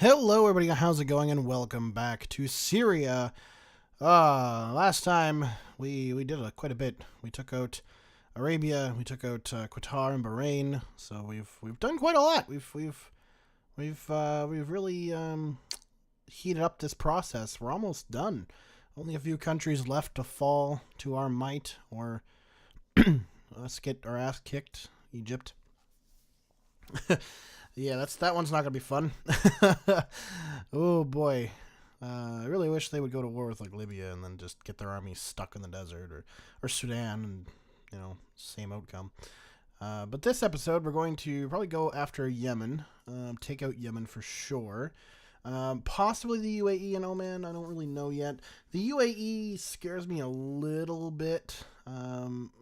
Hello, everybody. How's it going? And welcome back to Syria. Last time we did quite a bit. We took out Arabia. We took out Qatar and Bahrain. So we've done quite a lot. We've really heated up this process. We're almost done. Only a few countries left to fall to our might, or us get our ass kicked. Egypt. Yeah, that one's not gonna be fun. Oh boy, I really wish they would go to war with like Libya and then just get their armies stuck in the desert, or Sudan, and same outcome. But this episode we're going to probably go after Yemen, take out Yemen for sure. Possibly the UAE and Oman. I don't really know yet. The UAE scares me a little bit,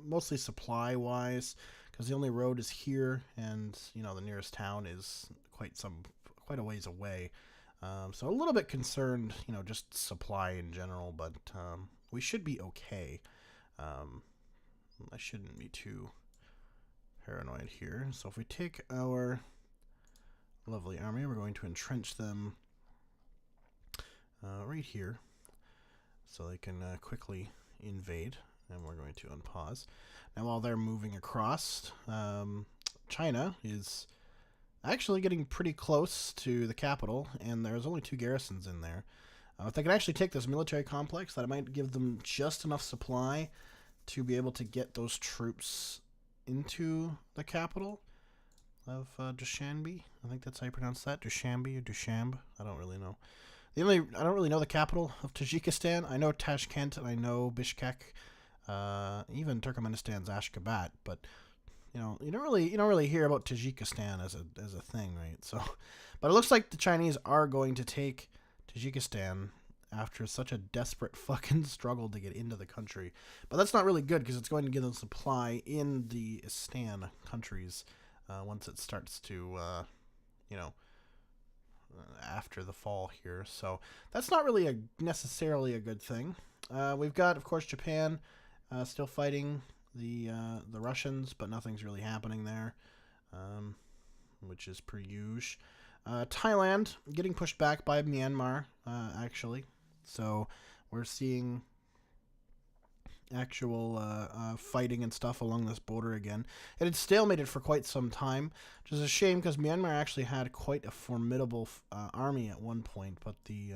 mostly supply wise, because the only road is here, and the nearest town is quite a ways away. So a little bit concerned, just supply in general, but we should be okay. I shouldn't be too paranoid here. So if we take our lovely army, we're going to entrench them right here, so they can quickly invade, and we're going to unpause. Now, while they're moving across, China is actually getting pretty close to the capital, and there's only 2 garrisons in there. If they can actually take this military complex, that might give them just enough supply to be able to get those troops into the capital of Dushanbe. I think that's how you pronounce that. Dushanbe or Dushanbe. I don't really know. I don't really know the capital of Tajikistan. I know Tashkent and I know Bishkek, even Turkmenistan's Ashgabat, but you don't really hear about Tajikistan as a thing, right? So, but it looks like the Chinese are going to take Tajikistan after such a desperate fucking struggle to get into the country. But that's not really good, because it's going to give them supply in the Istan countries once it starts to, after the fall here. So that's not really necessarily a good thing. We've got, of course, Japan still fighting the Russians, but nothing's really happening there, which is per usual. Thailand getting pushed back by Myanmar, actually. So we're seeing actual fighting and stuff along this border again. It had stalemated for quite some time, which is a shame, because Myanmar actually had quite a formidable army at one point, but the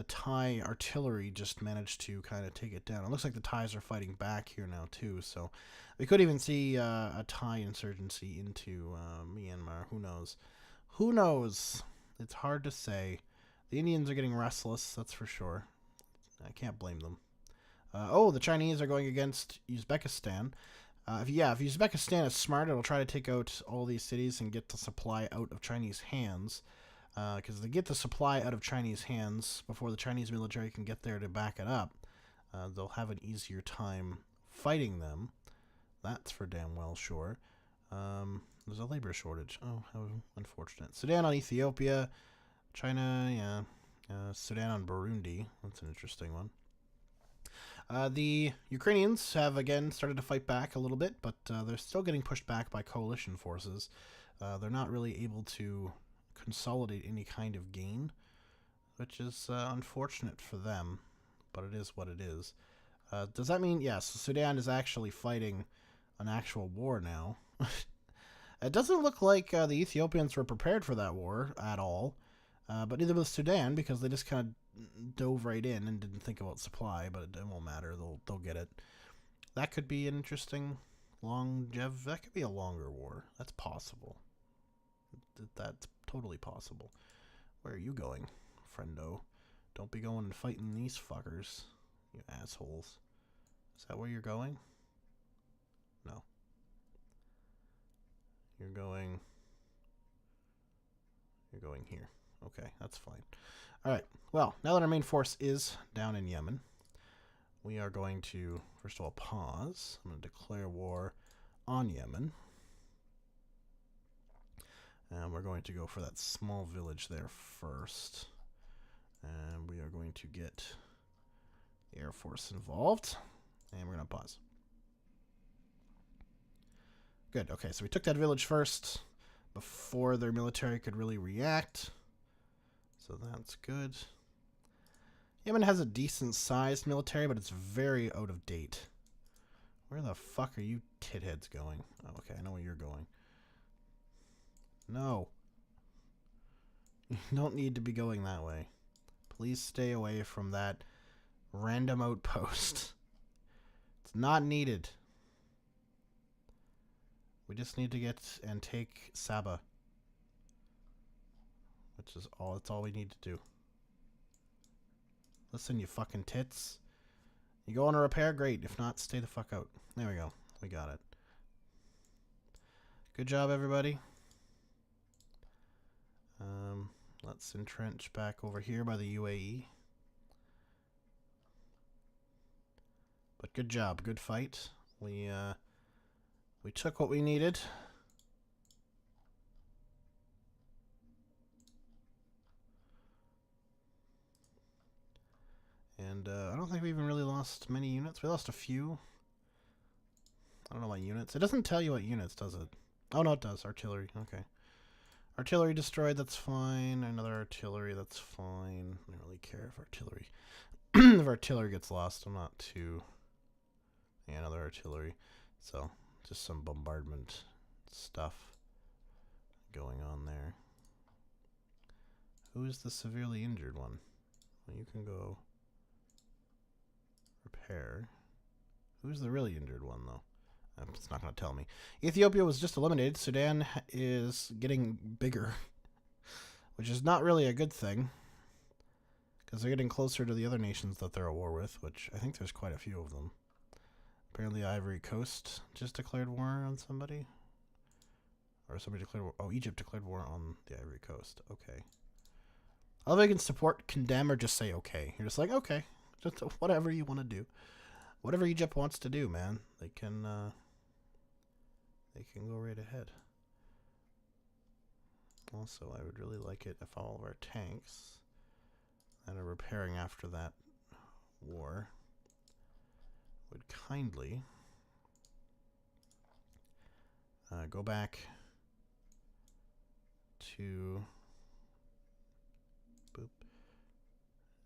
Thai artillery just managed to kind of take it down. It looks like the Thais are fighting back here now too, so we could even see a Thai insurgency into Myanmar. Who knows? Who knows? It's hard to say. The Indians are getting restless, that's for sure. I can't blame them. The Chinese are going against Uzbekistan. If Uzbekistan is smart, it'll try to take out all these cities and get the supply out of Chinese hands. Because if they get the supply out of Chinese hands before the Chinese military can get there to back it up, they'll have an easier time fighting them. That's for damn well sure. There's a labor shortage. Oh, how unfortunate. Sudan on Ethiopia. China, yeah. Sudan on Burundi. That's an interesting one. The Ukrainians have again started to fight back a little bit, but they're still getting pushed back by coalition forces. They're not really able to consolidate any kind of gain, which is unfortunate for them, but it is what it is. Does that mean, yes, Sudan is actually fighting an actual war now? It doesn't look like the Ethiopians were prepared for that war at all, but neither was Sudan, because they just kind of dove right in and didn't think about supply, but it won't matter. They'll get it. That could be an interesting that could be a longer war. That's possible. That's totally possible. Where are you going, friendo? Don't be going and fighting these fuckers, you assholes. Is that where you're going? No. You're going here. Okay, that's fine. Alright, well, now that our main force is down in Yemen, we are going to, first of all, pause. I'm going to declare war on Yemen. And we're going to go for that small village there first. And we are going to get the Air Force involved. And we're going to pause. Good, okay, so we took that village first before their military could really react. So that's good. Yemen has a decent-sized military, but it's very out of date. Where the fuck are you titheads going? Oh, okay, I know where you're going. No. You don't need to be going that way. Please stay away from that random outpost. It's not needed. We just need to get and take Saba. Which is all, that's all we need to do. Listen, you fucking tits. You go on a repair? Great. If not, stay the fuck out. There we go. We got it. Good job, everybody. Let's entrench back over here by the UAE. But good job. Good fight. We took what we needed. And I don't think we even really lost many units. We lost a few. I don't know what units. It doesn't tell you what units, does it? Oh, no, it does. Artillery. Okay. Artillery destroyed. That's fine. Another artillery. That's fine. I don't really care if artillery... if artillery gets lost, I'm not too... Yeah, another artillery. So, just some bombardment stuff going on there. Who is the severely injured one? Well, you can go... repair. Who's the really injured one, though? It's not going to tell me. Ethiopia was just eliminated. Sudan is getting bigger, which is not really a good thing, because they're getting closer to the other nations that they're at war with, which I think there's quite a few of them. Apparently Ivory Coast just declared war on somebody. Or somebody declared war. Oh, Egypt declared war on the Ivory Coast. Okay. I love how you can support, condemn, or just say okay. You're just like, okay. Just whatever you want to do. Whatever Egypt wants to do, man. They can go right ahead. Also, I would really like it if all of our tanks that are repairing after that war would kindly go back to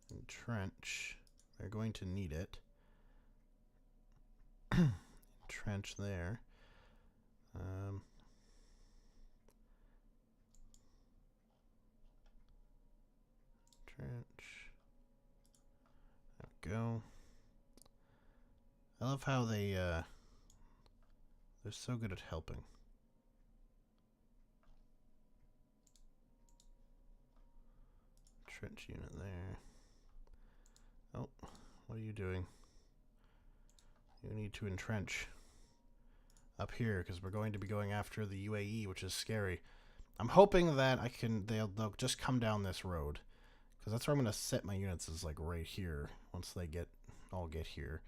entrench. They're going to need it. Entrench there. Trench. There we go. I love how they're so good at helping. Trench unit there. Oh, what are you doing? You need to entrench up here because we're going to be going after the UAE, which is scary. I'm hoping that they'll just come down this road, because that's where I'm going to set my units, is like right here once they all get here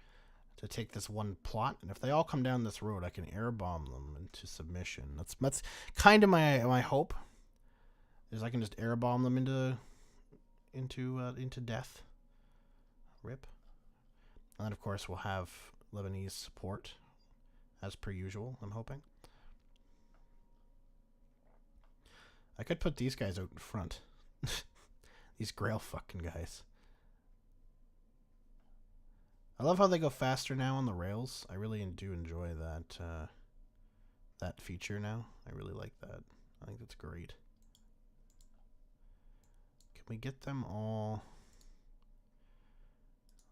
to take this one plot. And if they all come down this road, I can air bomb them into submission. That's kind of my hope, is I can just air bomb them into death. Rip. And then of course we'll have Lebanese support as per usual, I'm hoping. I could put these guys out in front. These Grail fucking guys. I love how they go faster now on the rails. I really do enjoy that feature now. I really like that. I think that's great. Can we get them all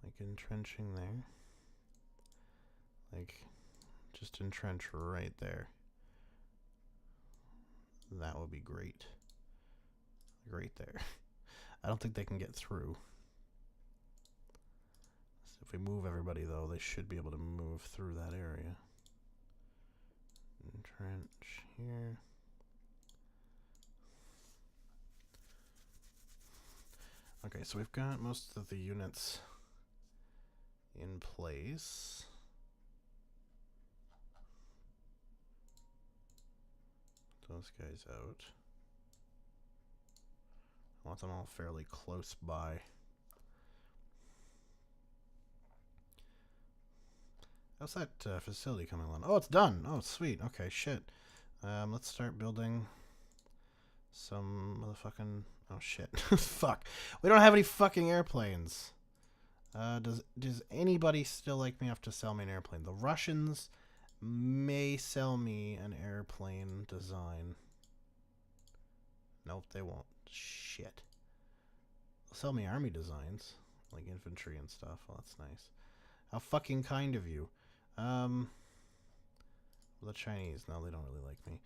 like entrenching there? Like, just entrench right there. That would be great. Right there. I don't think they can get through. So if we move everybody, though, they should be able to move through that area. Entrench here. Okay, so we've got most of the units in place. Those guys out. I want them all fairly close by. How's that facility coming along? Oh, it's done. Oh, sweet. Okay, shit. Let's start building Some motherfucking... Oh, shit. Fuck. We don't have any fucking airplanes. Does anybody still like me enough to sell me an airplane? The Russians may sell me an airplane design. Nope, they won't. Shit. They'll sell me army designs, like infantry and stuff. Well, that's nice. How fucking kind of you. The Chinese, no, they don't really like me.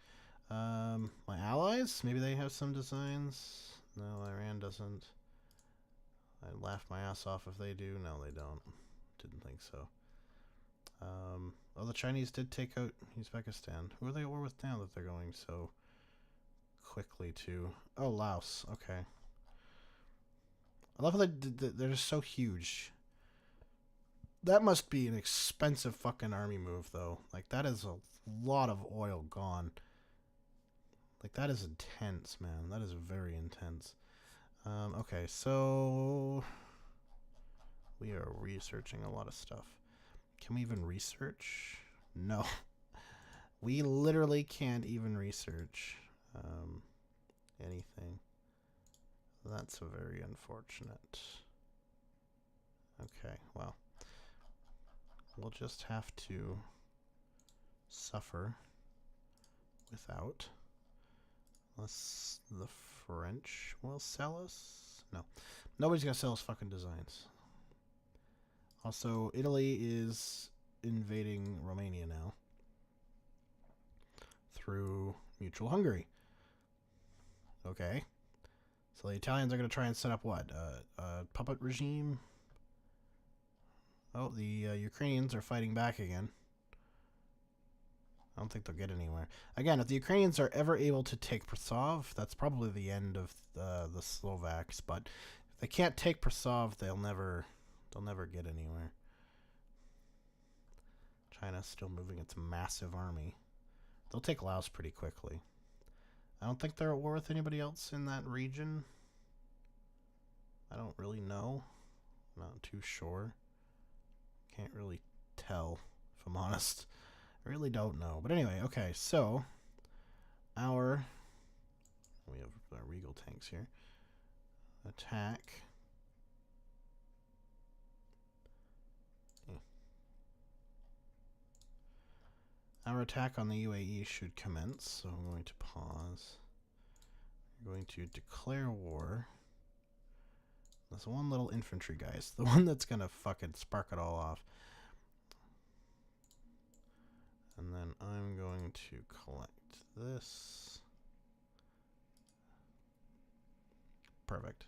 My allies, maybe they have some designs. No, Iran doesn't. I'd laugh my ass off if they do. No, they don't. Didn't think so. Oh, the Chinese did take out Uzbekistan. Who are they at war with now that they're going so quickly to? Oh, Laos. Okay. I love how they're just so huge. That must be an expensive fucking army move, though. Like, that is a lot of oil gone. Like, that is intense, man. That is very intense. Okay, so... we are researching a lot of stuff. Can we even research? No. We literally can't even research anything. That's very unfortunate. Okay, well. We'll just have to suffer without. Unless the French will sell us? No. Nobody's gonna sell us fucking designs. Also, Italy is invading Romania now. Through mutual Hungary. Okay. So the Italians are gonna try and set up what? A puppet regime? Oh, the Ukrainians are fighting back again. I don't think they'll get anywhere. Again, if the Ukrainians are ever able to take Prasov, that's probably the end of the Slovaks. But if they can't take Prasov, they'll never get anywhere. China's still moving its massive army. They'll take Laos pretty quickly. I don't think they're at war with anybody else in that region. I don't really know. Not too sure. Can't really tell, if I'm honest. I really don't know. But anyway, okay, so we have our Regal tanks here. Attack. Our attack on the UAE should commence, so I'm going to pause. We're going to declare war. There's one little infantry guy. It's the one that's going to fucking spark it all off. And then I'm going to collect this. Perfect.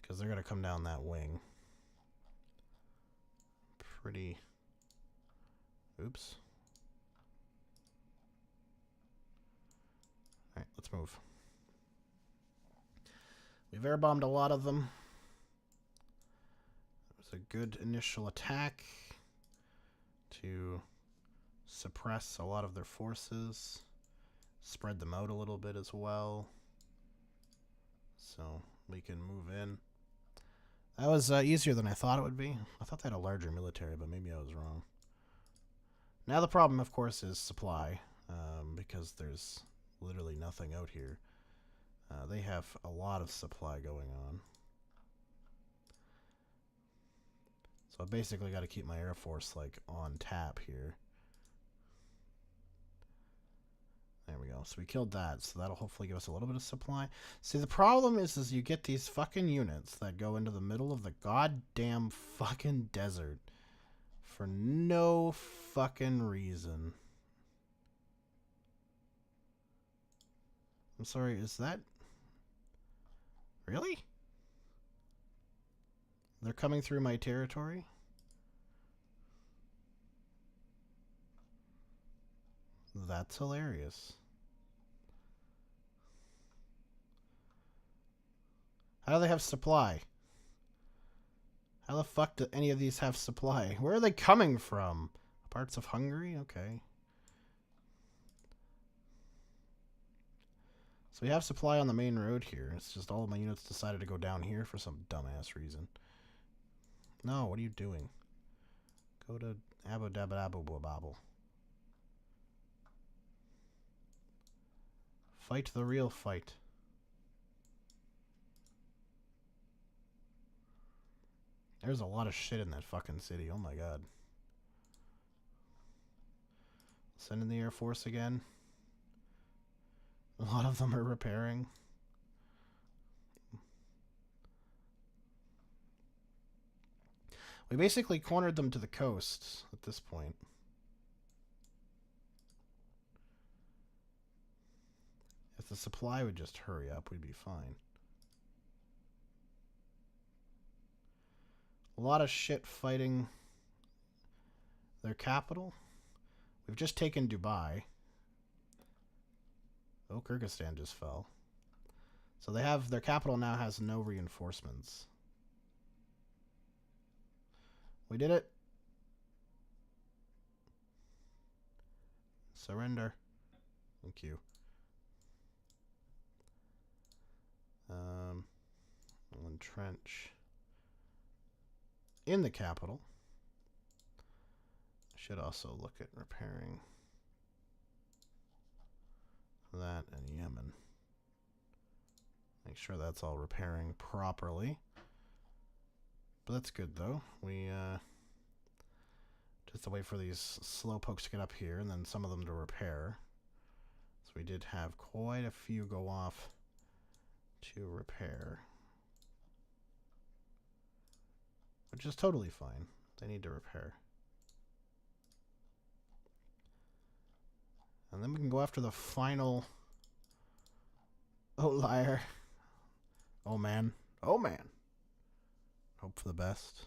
Because they're going to come down that wing. Pretty... Oops. Alright, let's move. We've airbombed a lot of them. It was a good initial attack to suppress a lot of their forces, spread them out a little bit as well, so we can move in. That was easier than I thought it would be. I thought they had a larger military, but maybe I was wrong. Now the problem, of course, is supply, because there's literally nothing out here. They have a lot of supply going on. So I basically got to keep my Air Force, like, on tap here. There we go. So we killed that, so that'll hopefully give us a little bit of supply. See, the problem is you get these fucking units that go into the middle of the goddamn fucking desert for no fucking reason. I'm sorry, is that... Really? They're coming through my territory? That's hilarious. How do they have supply? How the fuck do any of these have supply? Where are they coming from? Parts of Hungary? Okay. So we have supply on the main road here. It's just all of my units decided to go down here for some dumbass reason. No, what are you doing? Go to Abu Dhabi Abu Babel. Fight the real fight. There's a lot of shit in that fucking city. Oh my god. Send in the Air Force again. A lot of them are repairing. We basically cornered them to the coast at this point. If the supply would just hurry up, we'd be fine. A lot of shit fighting their capital. We've just taken Dubai. Oh, Kyrgyzstan just fell. So they have, their capital now has no reinforcements. We did it. Surrender. Thank you. We'll entrench in the capital. Should also look at repairing that in Yemen. Make sure that's all repairing properly. But that's good though. We just to wait for these slowpokes to get up here and then some of them to repair. So we did have quite a few go off to repair. Which is totally fine. They need to repair. And then we can go after the final... Oh, liar. Oh, man. Oh, man. Hope for the best.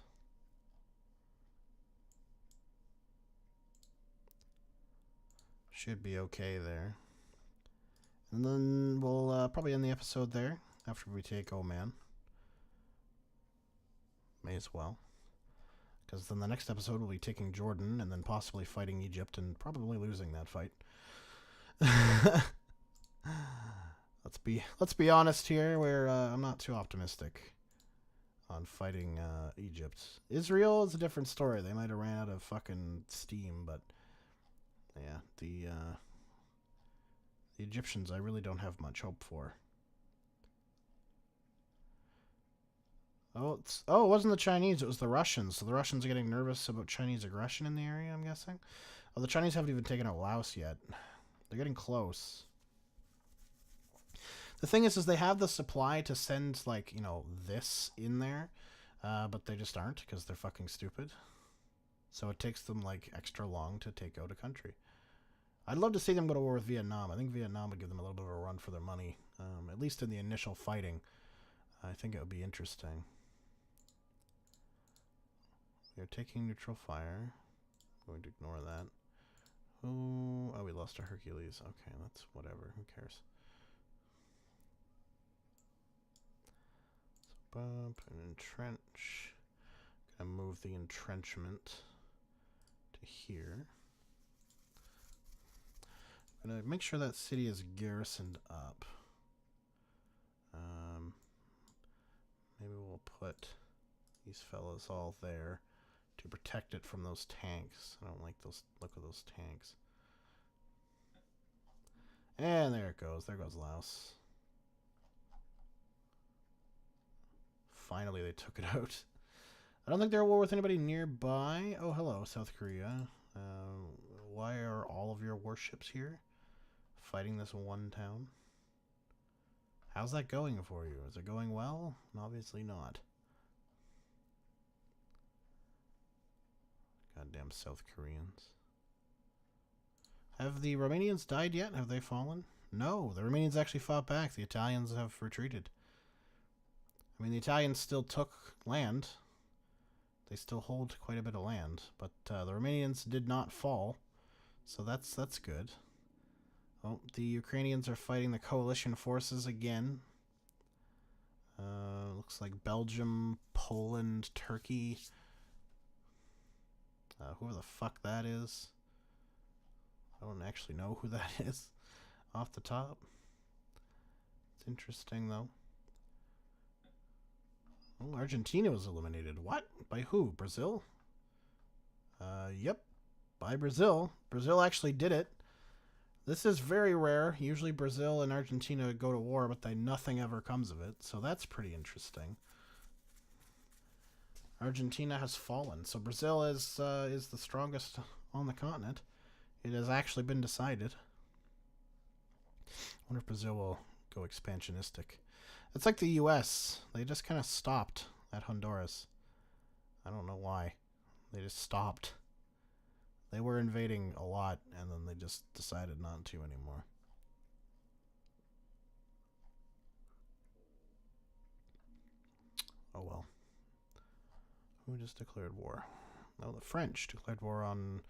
Should be okay there. And then we'll probably end the episode there after we take Oh, man. May as well. Because then the next episode will be taking Jordan and then possibly fighting Egypt and probably losing that fight. Let's be honest here. I'm not too optimistic on fighting Egypt. Israel is a different story. They might have ran out of fucking steam, but yeah, the Egyptians I really don't have much hope for. Oh, it wasn't the Chinese, it was the Russians. So the Russians are getting nervous about Chinese aggression in the area, I'm guessing. Oh, the Chinese haven't even taken out Laos yet. They're getting close. The thing is they have the supply to send, like, you know, this in there, but they just aren't because they're fucking stupid. So it takes them, like, extra long to take out a country. I'd love to see them go to war with Vietnam. I think Vietnam would give them a little bit of a run for their money, at least in the initial fighting. I think it would be interesting. We are taking neutral fire. I'm going to ignore that. Oh, we lost our Hercules. Okay, that's whatever. Who cares? So bump and entrench. Gonna move the entrenchment to here. I'm gonna make sure that city is garrisoned up. Maybe we'll put these fellas all there to protect it from those tanks. I don't like those. Look at those tanks. And there it goes. There goes Laos. Finally, they took it out. I don't think they're at war with anybody nearby. Oh, hello, South Korea. Why are all of your warships here? Fighting this one town? How's that going for you? Is it going well? Obviously not. Goddamn South Koreans. Have the Romanians died yet? Have they fallen? No, the Romanians actually fought back. The Italians have retreated. I mean, the Italians still took land. They still hold quite a bit of land. But the Romanians did not fall. So that's good. Oh, the Ukrainians are fighting the coalition forces again. Looks like Belgium, Poland, Turkey. Whoever the fuck that is. I don't actually know who that is off the top. It's interesting, though. Oh, Argentina was eliminated. What? By who? Brazil? Yep. By Brazil. Brazil actually did it. This is very rare. Usually Brazil and Argentina go to war, but nothing ever comes of it. So that's pretty interesting. Argentina has fallen. So Brazil is the strongest on the continent. It has actually been decided. I wonder if Brazil will go expansionistic. It's like the U.S. They just kind of stopped at Honduras. I don't know why. They just stopped. They were invading a lot, and then they just decided not to anymore. Oh well. Who just declared war? No, the French declared war on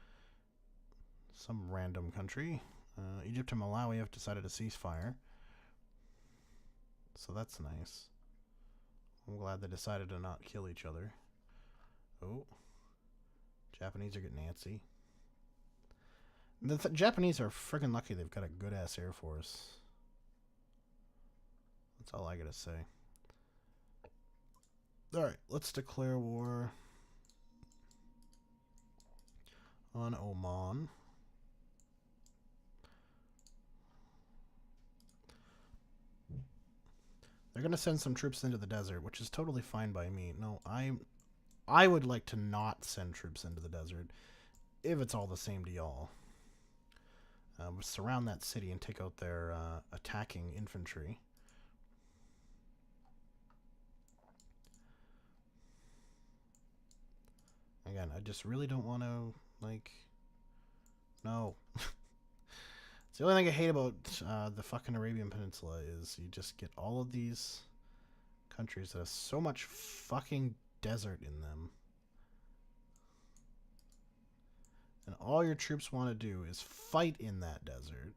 some random country. Egypt and Malawi have decided to cease fire. So that's nice. I'm glad they decided to not kill each other. Oh. Japanese are getting antsy. The Japanese are friggin' lucky they've got a good-ass Air Force. That's all I gotta say. Alright, let's declare war on Oman. They're gonna send some troops into the desert, which is totally fine by me. No, I would like to not send troops into the desert if it's all the same to y'all. Surround that city and take out their attacking infantry. Again, I just really don't want to, like... No. It's the only thing I hate about the fucking Arabian Peninsula is you just get all of these countries that have so much fucking desert in them. And all your troops want to do is fight in that desert.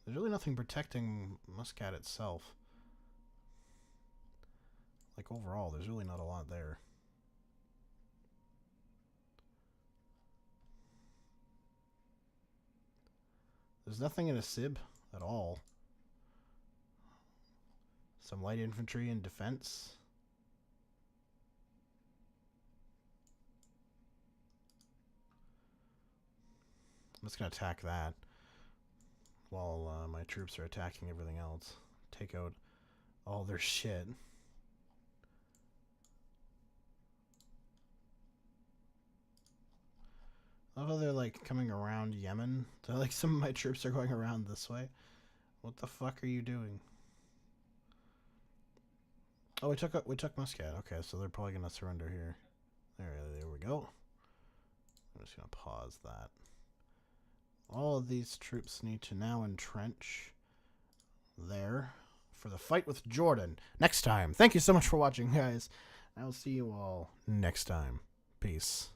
There's really nothing protecting Muscat itself. Like, overall, there's really not a lot there. There's nothing in Asib at all. Some light infantry and defense. I'm just going to attack that while my troops are attacking everything else. Take out all their shit. I love how they're like coming around Yemen. They're like, some of my troops are going around this way. What the fuck are you doing? Oh, we took Muscat. Okay, so they're probably gonna surrender here. There we go. I'm just gonna pause that. All of these troops need to now entrench there for the fight with Jordan next time. Thank you so much for watching, guys. I'll see you all next time. Peace.